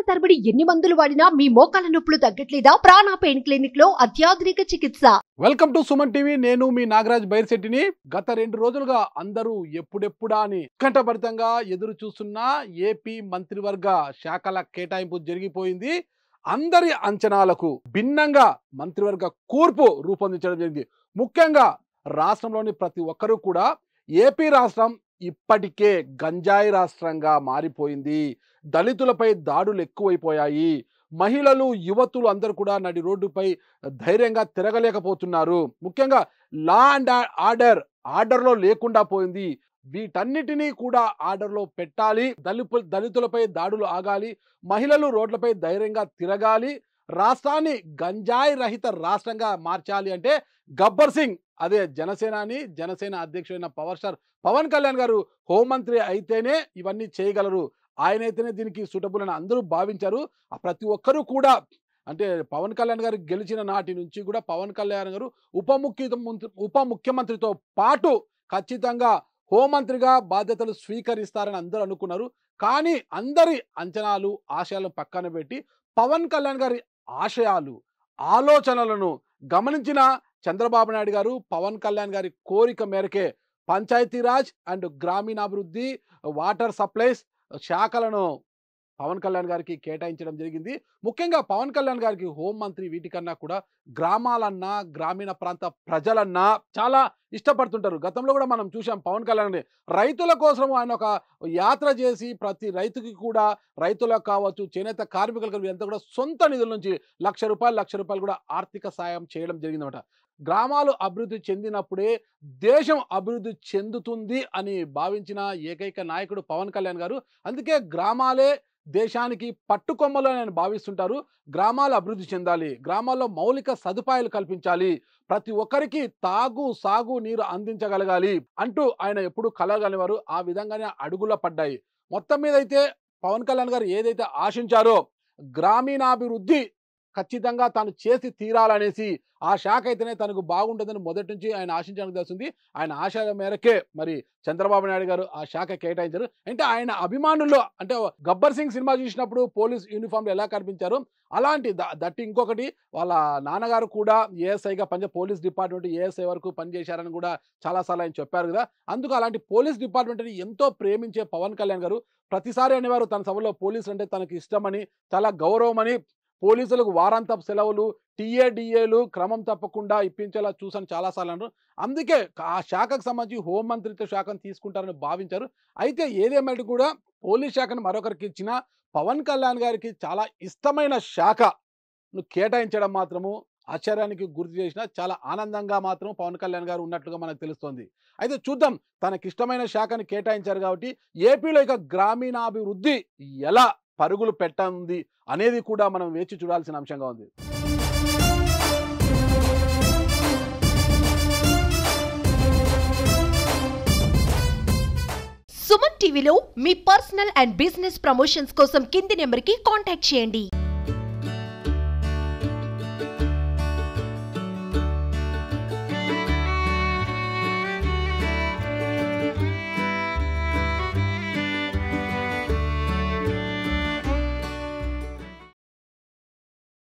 తరబడి ఎన్ని మందులు వాడినా మీ మోకాల నొప్పులు తగ్గట్లేదా? ప్రాణ పెయిన్ క్లినిక్ లో అత్యాధునిక చికిత్స. Welcome to Suman TV. నేను మీ నాగరాజ్ బైర్శెట్టిని. గత 2 రోజులుగా అందరూ ఎప్పుడెప్పుడా అని ఉత్కంఠభరితంగా ఎదురు చూస్తున్న ఏపీ మంత్రివర్గ శాఖల కేటాయింపు జరిగిపోయింది. అందరి అంచనాలకు భిన్నంగా మంత్రివర్గ కూర్పు రూపొందించడం జరిగింది. ముఖ్యంగా రాష్ట్రంలోని ప్రతి ఒక్కరూ కూడా ఏపీ రాష్ట్రం ఇప్పటికే గంజాయి రాష్ట్రంగా మారిపోయింది. దళితులపై దాడులు ఎక్కువైపోయాయి. మహిళలు, యువతులు అందరూ కూడా నడి రోడ్డుపై ధైర్యంగా తిరగలేకపోతున్నారు. ముఖ్యంగా లా అండ్ ఆర్డర్లో లేకుండా పోయింది. వీటన్నిటినీ కూడా ఆర్డర్లో పెట్టాలి. దళితులపై దాడులు ఆగాలి. మహిళలు రోడ్లపై ధైర్యంగా తిరగాలి. రాష్ట్రాన్ని గంజాయి రహిత రాష్ట్రంగా మార్చాలి అంటే గబ్బర్ సింగ్, అదే జనసేన అధ్యక్షుడైన పవర్ స్టార్ పవన్ కళ్యాణ్ గారు హోంమంత్రి అయితేనే ఇవన్నీ చేయగలరు. ఆయన అయితేనే దీనికి సూటబుల్ అని అందరూ భావించారు. ప్రతి ఒక్కరూ కూడా అంటే పవన్ కళ్యాణ్ గారు గెలిచిన నాటి నుంచి కూడా పవన్ కళ్యాణ్ గారు ఉప ముఖ్యమంత్రితో పాటు ఖచ్చితంగా హోంమంత్రిగా బాధ్యతలు స్వీకరిస్తారని అందరూ అనుకున్నారు. కానీ అందరి అంచనాలు, ఆశయాలను పక్కన పెట్టి పవన్ కళ్యాణ్ గారి ఆశయాలు, ఆలోచనలను గమనించిన చంద్రబాబు నాయుడు గారు పవన్ కళ్యాణ్ గారి కోరిక మేరకే పంచాయతీరాజ్ అండ్ గ్రామీణాభివృద్ధి, వాటర్ సప్లైస్ శాఖలను పవన్ కళ్యాణ్ గారికి కేటాయించడం జరిగింది. ముఖ్యంగా పవన్ కళ్యాణ్ గారికి హోంమంత్రి వీటికన్నా కూడా గ్రామాలన్నా, గ్రామీణ ప్రాంత ప్రజలన్నా చాలా ఇష్టపడుతుంటారు. గతంలో కూడా మనం చూసాం పవన్ కళ్యాణ్ రైతుల కోసం ఆయన ఒక యాత్ర చేసి ప్రతి రైతుకి కూడా, రైతులకు కావచ్చు, చేనేత కార్మికులకు ఎంత కూడా సొంత నిధుల నుంచి లక్ష రూపాయలు కూడా ఆర్థిక సాయం చేయడం జరిగిందన్నమాట. గ్రామాలు అభివృద్ధి చెందినప్పుడే దేశం అభివృద్ధి చెందుతుంది అని భావించిన ఏకైక నాయకుడు పవన్ కళ్యాణ్ గారు. అందుకే గ్రామాలే దేశానికి పట్టుకొమ్మలు అని భావిస్తుంటారు. గ్రామాలు అభివృద్ధి చెందాలి, గ్రామాల్లో మౌలిక సదుపాయాలు కల్పించాలి, ప్రతి ఒక్కరికి సాగు నీరు అందించగలగాలి అంటూ ఆయన ఎప్పుడు కలగలివారు. ఆ విధంగానే అడుగుల పడ్డాయి. మొత్తం మీద అయితే పవన్ కళ్యాణ్ గారు ఏదైతే ఆశించారో గ్రామీణాభివృద్ధి ఖచ్చితంగా తాను చేసి తీరాలనేసి, ఆ శాఖ అయితేనే తనకు బాగుంటుందని మొదటి నుంచి ఆయన ఆశించడానికి తెలుస్తుంది. ఆయన ఆశల మేరకే మరి చంద్రబాబు నాయుడు గారు ఆ శాఖ కేటాయించారు. అంటే ఆయన అభిమానుల్లో అంటే గబ్బర్ సింగ్ సినిమా చూసినప్పుడు పోలీస్ యూనిఫామ్లో ఎలా కనిపించారు అలాంటి దట్టి ఇంకొకటి వాళ్ళ నాన్నగారు కూడా ఏఎస్ఐగా పోలీస్ డిపార్ట్మెంట్ ఏఎస్ఐ వరకు పనిచేశారని కూడా చాలాసార్లు ఆయన చెప్పారు కదా. అందుకు అలాంటి పోలీస్ డిపార్ట్మెంట్ని ఎంతో ప్రేమించే పవన్ కళ్యాణ్ గారు ప్రతిసారి అనేవారు తన సభలో పోలీసులు అంటే తనకు ఇష్టమని, చాలా గౌరవమని, పోలీసులకు వారాంతపు సెలవులు, టీఏడిఏలు క్రమం తప్పకుండా ఇప్పించేలా చూసాను చాలాసార్లు అన్నారు. అందుకే ఆ శాఖకు సంబంధించి హోంమంత్రిత్వ శాఖను తీసుకుంటారని భావించారు. అయితే ఏదేమైనా కూడా పోలీస్ శాఖను మరొకరికి ఇచ్చిన పవన్ కళ్యాణ్ గారికి చాలా ఇష్టమైన శాఖను కేటాయించడం మాత్రము ఆశ్చర్యానికి గుర్తు చేసిన, చాలా ఆనందంగా మాత్రం పవన్ కళ్యాణ్ గారు ఉన్నట్లుగా మనకు తెలుస్తోంది. అయితే చూద్దాం, తనకిష్టమైన శాఖను కేటాయించారు కాబట్టి ఏపీలో ఇక గ్రామీణాభివృద్ధి ఎలా పరుగులు పెట్టనుంది అనేది కూడా మనం వేచి చూడాల్సిన అంశంగా ఉంది. సుమన్ టీవీలో మీ పర్సనల్ అండ్ బిజినెస్ ప్రమోషన్స్ కోసం కింది నెంబర్కి కాంటాక్ట్ చేయండి.